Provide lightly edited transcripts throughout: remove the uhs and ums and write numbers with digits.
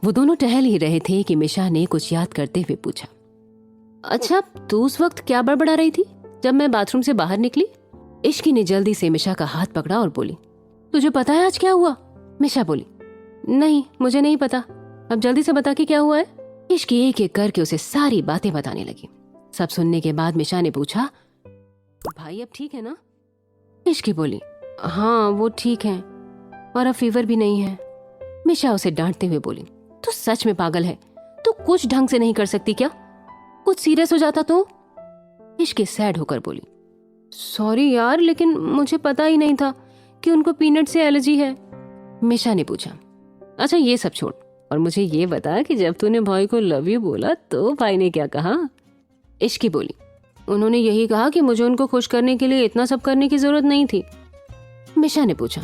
वो दोनों टहल ही रहे थे कि मिशा ने कुछ याद करते हुए पूछा, अच्छा तू उस वक्त क्या बड़बड़ा रही थी जब मैं बाथरूम से बाहर निकली? इश्की ने जल्दी से मिशा का हाथ पकड़ा और बोली, तुझे पता है आज क्या हुआ? मिशा बोली, नहीं मुझे नहीं पता, अब जल्दी से बता कि क्या हुआ है। इश्की एक एक करके उसे सारी बातें बताने लगी। सब सुनने के बाद मिशा ने पूछा, भाई अब ठीक है ना? इश्की बोली, हाँ वो ठीक है और अब फीवर भी नहीं है। मिशा उसे डांटते हुए बोली, तू सच में पागल है, तू कुछ ढंग से नहीं कर सकती क्या? कुछ सीरियस हो जाता तो? इश्की सैड होकर बोली, सॉरी यार लेकिन मुझे पता ही नहीं था कि उनको पीनट से एलर्जी है। मिशा ने पूछा, अच्छा ये सब छोड़ और मुझे ये बता कि जब तूने भाई को लव यू बोला तो भाई ने क्या कहा? इश्की बोली, उन्होंने यही कहा कि मुझे उनको खुश करने के लिए इतना सब करने की जरूरत नहीं थी। मिशा ने पूछा,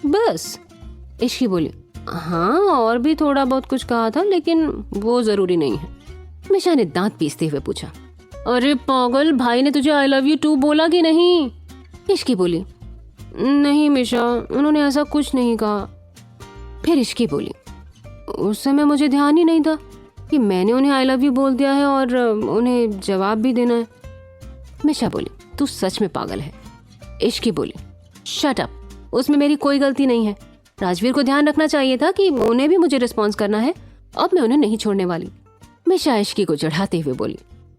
बस? इश्की बोली, हाँ और भी थोड़ा बहुत कुछ कहा था लेकिन वो जरूरी नहीं है। मिशा ने दांत पीसते हुए पूछा, अरे पागल, भाई ने तुझे आई लव यू टू बोला कि नहीं? इश्की बोली, नहीं मिशा उन्होंने ऐसा कुछ नहीं कहा। फिर इश्की बोली, उस समय मुझे ध्यान ही नहीं था कि मैंने उन्हें आई लव यू बोल दिया है और उन्हें जवाब भी देना है। मिशा बोली, तू सच में पागल है। इश्की बोली, शट अप, उसमें मेरी कोई गलती नहीं है। राजवीर को ध्यान रखना चाहिए था कि उन्हें भी मुझे रिस्पॉन्स करना है, अब मैं उन्हें नहीं छोड़ने वाली। मिशा इश्की को चढ़ाते हुए बोली,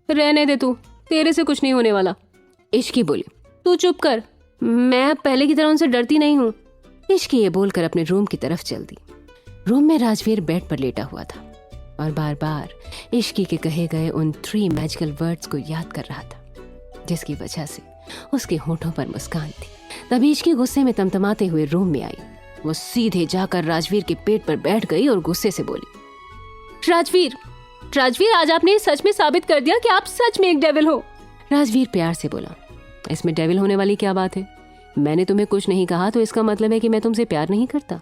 रहने दे तू, तेरे से कुछ नहीं होने वाला। इश्की बोली, तू चुप कर, मैं पहले की तरह उनसे डरती नहीं हूँ। इश्की ये बोलकर अपने रूम की तरफ चल दी। रूम में राजवीर बेड पर लेटा हुआ था और बार बार इश्की के कहे गए उन 3 मैजिकल वर्ड्स को याद कर रहा था, जिसकी वजह से उसके होठों पर मुस्कान थी। तभी इश्की गुस्से में तमतमाते हुए रूम में आई। वो सीधे जाकर राजवीर के पेट पर बैठ गई और गुस्से से बोली, राजवीर, राजवीर आज आपने सच में साबित कर दिया कि आप सच में एक डेविल हो। राजवीर प्यार से बोला, इसमें डेविल होने वाली क्या बात है? मैंने तुम्हें कुछ नहीं कहा तो इसका मतलब है कि मैं तुमसे प्यार नहीं करता?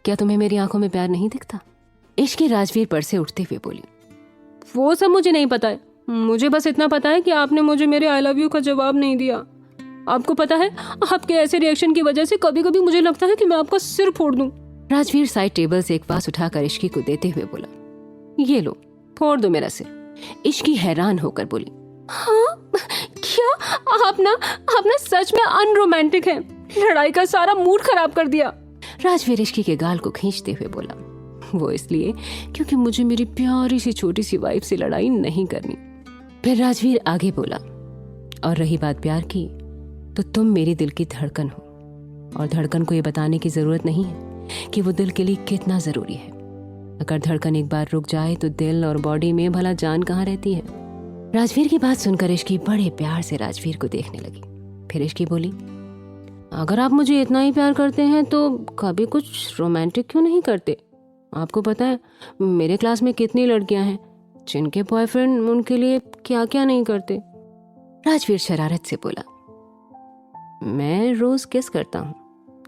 क्या तुम्हें मेरी आंखों में प्यार नहीं दिखता? इश्की राजवीर पर से उठते हुए बोली, वो सब मुझे नहीं पता है, मुझे बस इतना पता है कि आपने मुझे मेरे आई लव यू का जवाब नहीं दिया। आपको पता है आपके ऐसे रिएक्शन की वजह से कभी कभी मुझे लगता है कि मैं आपका सिर फोड़ दूं। राजवीर साइड टेबल से एक वास उठाकर इश्की को देते हुए बोला, ये लो फोड़ दो मेरा सिर। इश्की हैरान होकर बोली, हाँ क्या आप ना सच में अनरोमांटिक हैं, लड़ाई का सारा मूड खराब कर दिया। राजवीर इश्की के गाल को खींचते हुए बोला, वो इसलिए क्योंकि मुझे मेरी प्यारी सी छोटी सी वाइफ से लड़ाई नहीं करनी। फिर राजवीर आगे बोला, और रही बात प्यार की तो तुम मेरी दिल की धड़कन हो और धड़कन को ये बताने की जरूरत नहीं है कि वो दिल के लिए कितना जरूरी है। अगर धड़कन एक बार रुक जाए तो दिल और बॉडी में भला जान कहाँ रहती है। राजवीर की बात सुनकर इश्की बड़े प्यार से राजवीर को देखने लगी। फिर इश्की बोली, अगर आप मुझे इतना ही प्यार करते हैं तो कभी कुछ रोमांटिक क्यों नहीं करते? आपको पता है मेरे क्लास में कितनी लड़कियां हैं जिनके बॉयफ्रेंड उनके लिए क्या क्या नहीं करते। राजवीर शरारत से बोला, मैं रोज किस करता हूँ,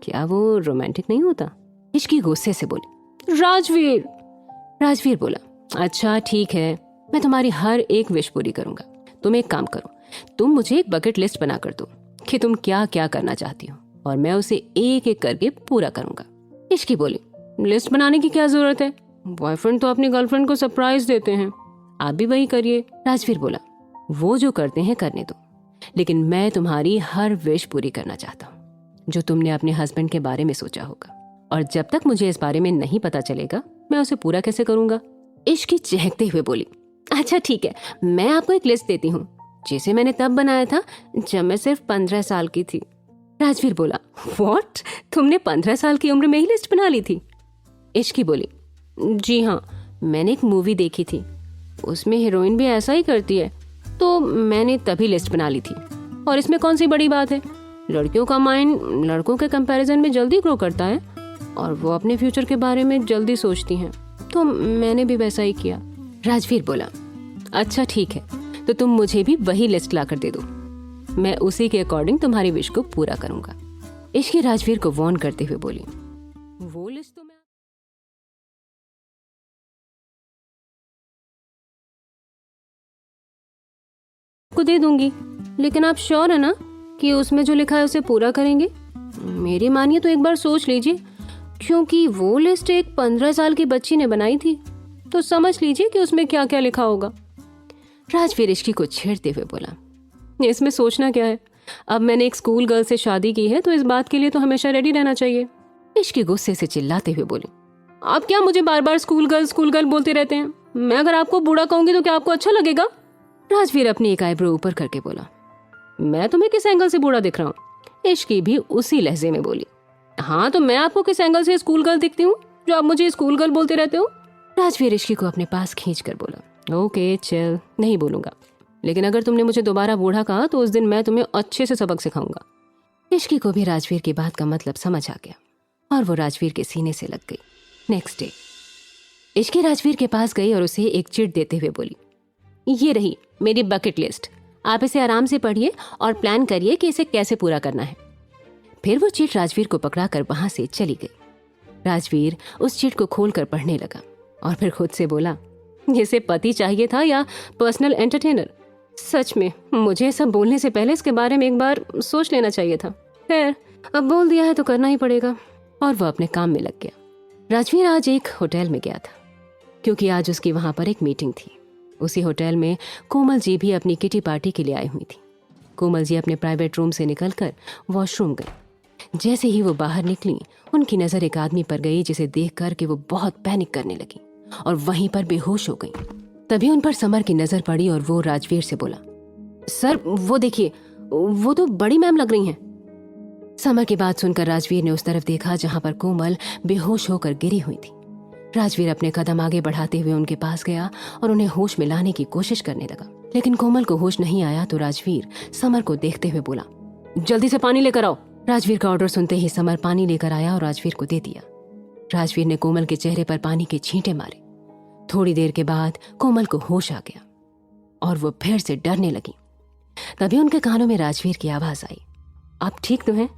क्या वो रोमांटिक नहीं होता? इश्की गुस्से से बोली, राजवीर। राजवीर बोला, अच्छा ठीक है, मैं तुम्हारी हर एक विश पूरी करूंगा। तुम एक काम करो, तुम मुझे एक बकेट लिस्ट बना कर दो कि तुम क्या क्या करना चाहती हो और मैं उसे एक एक करके पूरा करूंगा। इश्की बोली, लिस्ट बनाने की क्या जरूरत है, बॉयफ्रेंड तो अपनी गर्लफ्रेंड को सरप्राइज देते हैं, आप भी वही करिए। राजवीर बोला, वो जो करते हैं करने दो, लेकिन मैं तुम्हारी हर विश पूरी करना चाहता हूँ जो तुमने अपने हस्बैंड के बारे में सोचा होगा, और जब तक मुझे इस बारे में नहीं पता चलेगा मैं उसे पूरा कैसे करूंगा। इश्की चहकते हुए बोली, अच्छा ठीक है, मैं आपको एक लिस्ट देती हूँ जिसे मैंने तब बनाया था जब मैं सिर्फ 15 साल की थी। राजवीर बोला, व्हाट, तुमने 15 साल की उम्र में ही लिस्ट बना ली थी? इश्की बोली, जी हाँ, मैंने एक मूवी देखी थी, उसमें हीरोइन भी ऐसा ही करती है, तो मैंने तभी लिस्ट बना ली थी। और इसमें कौन सी बड़ी बात है, लड़कियों का माइंड लड़कों के कंपैरिजन में जल्दी ग्रो करता है और वो अपने फ्यूचर के बारे में जल्दी सोचती हैं, तो मैंने भी वैसा ही किया। राजवीर बोला, अच्छा ठीक है, तो तुम मुझे भी वही लिस्ट ला कर दे दो, मैं उसी के अकॉर्डिंग तुम्हारी विश को पूरा करूंगा। इश्की राजवीर को वार्न करते हुए बोली, वो लिस्ट तो मैं आपको दे दूंगी, लेकिन आप श्योर है ना कि उसमें जो लिखा है उसे पूरा करेंगे? मेरी मानिए तो एक बार सोच लीजिए, क्योंकि वो लिस्ट एक 15 साल की बच्ची ने बनाई थी, तो समझ लीजिए कि उसमें क्या क्या लिखा होगा। राजवीर इश्की को छेड़ते हुए बोला, इसमें सोचना क्या है, अब मैंने एक स्कूल गर्ल से शादी की है तो इस बात के लिए तो हमेशा रेडी रहना चाहिए। इश्की गुस्से से चिल्लाते हुए बोली, आप क्या मुझे बार बार स्कूल गर्ल बोलते रहते हैं? मैं अगर आपको बूढ़ा कहूंगी तो क्या आपको अच्छा लगेगा? राजवीर अपनी एक आईब्रो ऊपर करके बोला, मैं तुम्हें किस एंगल से बूढ़ा दिख रहा हूँ? इश्की भी उसी लहजे में बोली, हाँ तो मैं आपको किस एंगल से स्कूल गर्ल दिखती हूँ जो आप मुझे स्कूल गर्ल बोलते रहते हो? राजवीर इश्की को अपने पास खींच कर बोला, ओके चल, नहीं बोलूंगा, लेकिन अगर तुमने मुझे दोबारा बूढ़ा कहा तो उस दिन मैं तुम्हें अच्छे से सबक सिखाऊंगा। इश्की को भी राजवीर की बात का मतलब समझ आ गया और वो राजवीर के सीने से लग गई। नेक्स्ट डे इश्की राजवीर के पास गई और उसे एक चिट देते हुए बोली, ये रही मेरी बकेट लिस्ट, आप इसे आराम से पढ़िए और प्लान करिए कि इसे कैसे पूरा करना है। फिर वो चिट राजवीर को पकड़ाकर वहां से चली गई। राजवीर उस चिट को खोलकर पढ़ने लगा और फिर खुद से बोला, इसे पति चाहिए था या पर्सनल एंटरटेनर? सच में मुझे सब बोलने से पहले इसके बारे में एक बार सोच लेना चाहिए था। खैर, अब बोल दिया है तो करना ही पड़ेगा। और वो अपने काम में लग गया। राजवीर आज एक होटल में गया था क्योंकि आज उसकी वहां पर एक मीटिंग थी। उसी होटल में कोमल जी भी अपनी किटी पार्टी के लिए आई हुई थी। कोमल जी अपने प्राइवेट रूम से निकलकर वॉशरूम गई। जैसे ही वो बाहर निकली, उनकी नजर एक आदमी पर गई जिसे देख कर के वो बहुत पैनिक करने लगी और वहीं पर बेहोश हो गई। तभी उन पर समर की नजर पड़ी और वो राजवीर से बोला, सर वो देखिए, वो तो बड़ी मैम लग रही हैं। समर की बात सुनकर राजवीर ने उस तरफ देखा जहां पर कोमल बेहोश होकर गिरी हुई थी। राजवीर अपने कदम आगे बढ़ाते हुए उनके पास गया और उन्हें होश में लाने की कोशिश करने लगा, लेकिन कोमल को होश नहीं आया तो राजवीर समर को देखते हुए बोला, जल्दी से पानी लेकर आओ। राजवीर का ऑर्डर सुनते ही समर पानी लेकर आया और राजवीर को दे दिया। राजवीर ने कोमल के चेहरे पर पानी के छींटे मारे। थोड़ी देर के बाद कोमल को होश आ गया और वो फिर से डरने लगी। तभी उनके कानों में राजवीर की आवाज आई, आप ठीक तो हैं?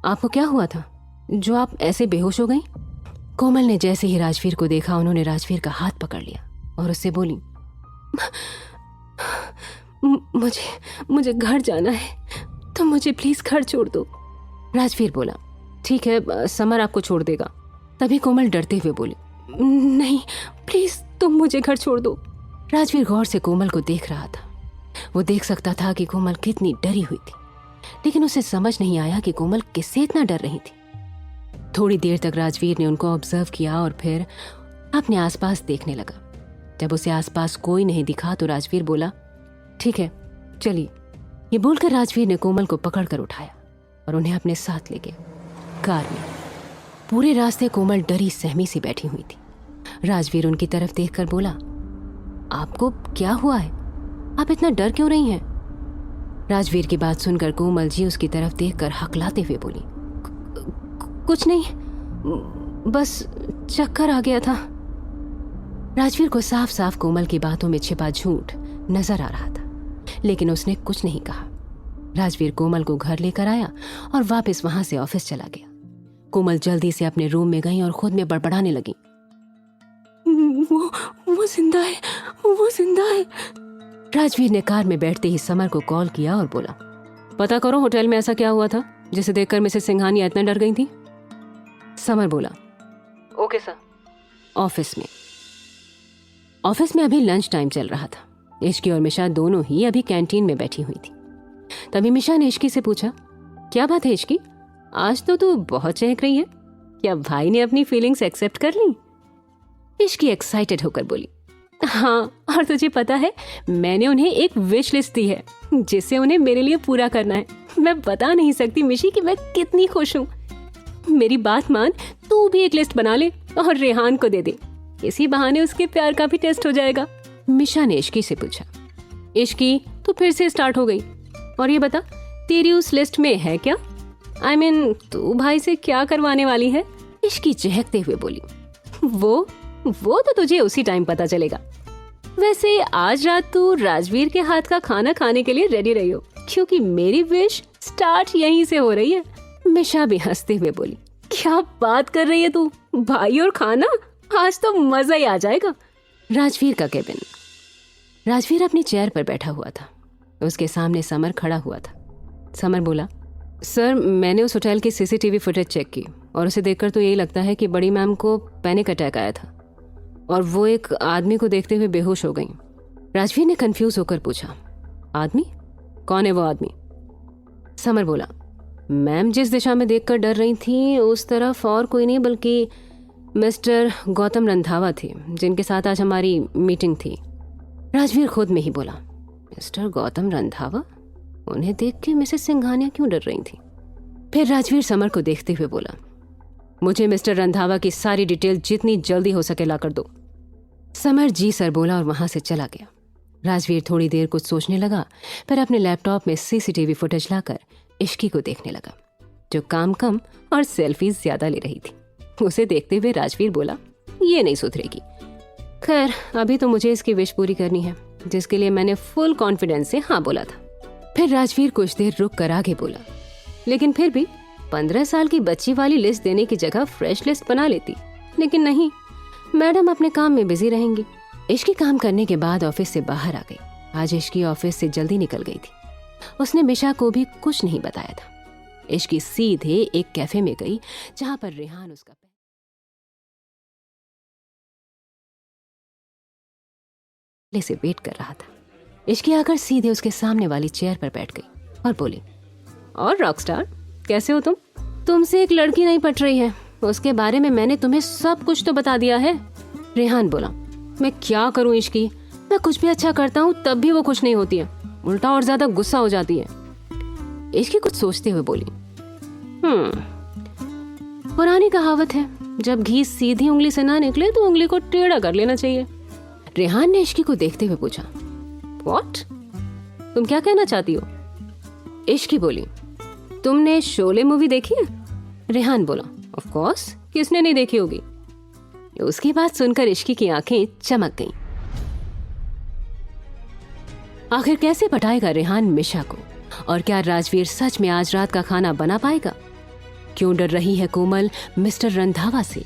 आपको क्या हुआ था जो आप ऐसे बेहोश हो गई? कोमल ने जैसे ही राजवीर को देखा, उन्होंने राजवीर का हाथ पकड़ लिया और उससे बोली, मुझे घर जाना है, तो मुझे प्लीज घर छोड़ दो। राजवीर बोला, ठीक है, समर आपको छोड़ देगा। तभी कोमल डरते हुए बोली, नहीं प्लीज तुम मुझे घर छोड़ दो। राजवीर गौर से कोमल को देख रहा था। वो देख सकता था कि कोमल कितनी डरी हुई थी, लेकिन उसे समझ नहीं आया कि कोमल किससे इतना डर रही थी। थोड़ी देर तक राजवीर ने उनको ऑब्जर्व किया और फिर अपने आसपास देखने लगा। जब उसे आसपास कोई नहीं दिखा तो राजवीर बोला, ठीक है चलिए। ये बोलकर राजवीर ने कोमल को पकड़कर उठाया और उन्हें अपने साथ ले गया कार में। पूरे रास्ते कोमल डरी सहमी सी बैठी हुई थी। राजवीर उनकी तरफ देखकर बोला, आपको क्या हुआ है? आप इतना डर क्यों रही हैं? राजवीर की बात सुनकर कोमल जी उसकी तरफ देखकर हकलाते हुए बोली, कुछ नहीं, बस चक्कर आ गया था। राजवीर को साफ साफ कोमल की बातों में छिपा झूठ नजर आ रहा था, लेकिन उसने कुछ नहीं कहा। राजवीर कोमल को घर लेकर आया और वापस वहां से ऑफिस चला गया। कोमल जल्दी से अपने रूम में गई और खुद में बड़बड़ाने लगी, वो जिंदा है, वो जिंदा है। राजवीर ने कार में बैठते ही समर को कॉल किया और बोला, पता करो होटल में ऐसा क्या हुआ था जिसे देखकर मिसेस सिंघानिया इतना डर गई थी। समर बोला, ओके सर। ऑफिस में अभी लंच टाइम चल रहा था। इश्की और मिशा दोनों ही अभी कैंटीन में बैठी हुई थी। तभी मिशा ने इश्की से पूछा, क्या बात है इश्की, आज तो तू बहुत चहक रही है, क्या भाई ने अपनी फीलिंग्स एक्सेप्ट कर ली? इश्की एक्साइटेड होकर बोली, हाँ, और तुझे पता है मैंने उन्हें एक विश लिस्ट दी है जिसे उन्हें मेरे लिए पूरा करना है। मैं बता नहीं सकती मिशी कि मैं कितनी खुश हूँ। मेरी बात मान, तू भी एक लिस्ट बना ले और रेहान को दे दे, इसी बहाने उसके प्यार का भी टेस्ट हो जाएगा। मिशा ने इश्की से पूछा, इश्की तू फिर से स्टार्ट हो गई, और ये बता तेरी उस लिस्ट में है क्या? I mean, तू भाई से क्या करवाने वाली है? इश्की चहकते हुए बोली, वो तो तुझे उसी टाइम पता चलेगा। वैसे आज रात तू राजवीर के हाथ का खाना खाने के लिए रेडी रही हो, क्योंकि मेरी विश स्टार्ट यहीं से हो रही है। मिशा भी हंसते हुए बोली, क्या बात कर रही है तू, भाई और खाना, आज तो मजा ही आ जाएगा। राजवीर का केबिन। राजवीर अपनी चेयर पर बैठा हुआ था। उसके सामने समर खड़ा हुआ था। समर बोला, सर, मैंने उस होटल की सीसीटीवी फुटेज चेक की और उसे देखकर तो यही लगता है कि बड़ी मैम को पैनिक अटैक आया था और वो एक आदमी को देखते हुए बेहोश हो गई। राजवीर ने कंफ्यूज होकर पूछा, आदमी? कौन है वो आदमी? समर बोला, मैम जिस दिशा में देखकर डर रही थी उस तरफ और कोई नहीं बल्कि मिस्टर गौतम रंधावा थे, जिनके साथ आज हमारी मीटिंग थी। राजवीर खुद में ही बोला, मिस्टर गौतम रंधावा? उन्हें देख के मिसेस सिंघानिया क्यों डर रही थी? फिर राजवीर समर को देखते हुए बोला, मुझे मिस्टर रंधावा की सारी डिटेल जितनी जल्दी हो सके लाकर दो। समर जी सर बोला और वहां से चला गया। राजवीर थोड़ी देर कुछ सोचने लगा, फिर अपने लैपटॉप में सीसीटीवी फुटेज लाकर इश्की को देखने लगा, जो काम कम और सेल्फीज ज्यादा ले रही थी। उसे देखते हुए राजवीर बोला, ये नहीं सुधरेगी। खैर, अभी तो मुझे इसकी विश पूरी करनी है, जिसके लिए मैंने फुल कॉन्फिडेंस से हाँ बोला था। फिर राजवीर कुछ देर रुक कर आगे बोला, लेकिन फिर भी 15 साल की बच्ची वाली लिस्ट देने की जगह फ्रेश लिस्ट बना लेती, लेकिन नहीं, मैडम अपने काम में बिजी रहेंगी। इश्की काम करने के बाद ऑफिस से बाहर आ गई। आज इश्की ऑफिस से जल्दी निकल गई थी। उसने मिशा को भी कुछ नहीं बताया था। इश्की सीधे एक कैफे में गई जहां पर रेहान उसका पहले से वेट कर रहा था। इश्की आकर सीधे उसके सामने वाली चेयर पर बैठ गई और बोली, और रॉकस्टार, कैसे हो तुम? तुमसे एक लड़की नहीं पट रही है, उसके बारे में मैंने तुम्हें सब कुछ तो बता दिया है। रेहान बोला, मैं क्या करूं इश्की, मैं कुछ भी अच्छा करता हूं तब भी वो खुश नहीं होती है, उल्टा और ज्यादा गुस्सा हो जाती है। इश्की कुछ सोचते हुए बोली, पुरानी कहावत है, जब घी सीधी उंगली से ना निकले तो उंगली को टेढ़ा कर लेना चाहिए। रेहान ने इश्की को देखते हुए पूछा, व्हाट? तुम क्या कहना चाहती हो? इश्की बोली, तुमने शोले मूवी देखी है? रेहान बोला, ऑफ कोर्स, किसने नहीं देखी होगी। उसकी बात सुनकर इश्की की आंखें चमक गईं। आखिर कैसे पटाएगा रेहान मिशा को? और क्या राजवीर सच में आज रात का खाना बना पाएगा? क्यों डर रही है कोमल मिस्टर रंधावा से?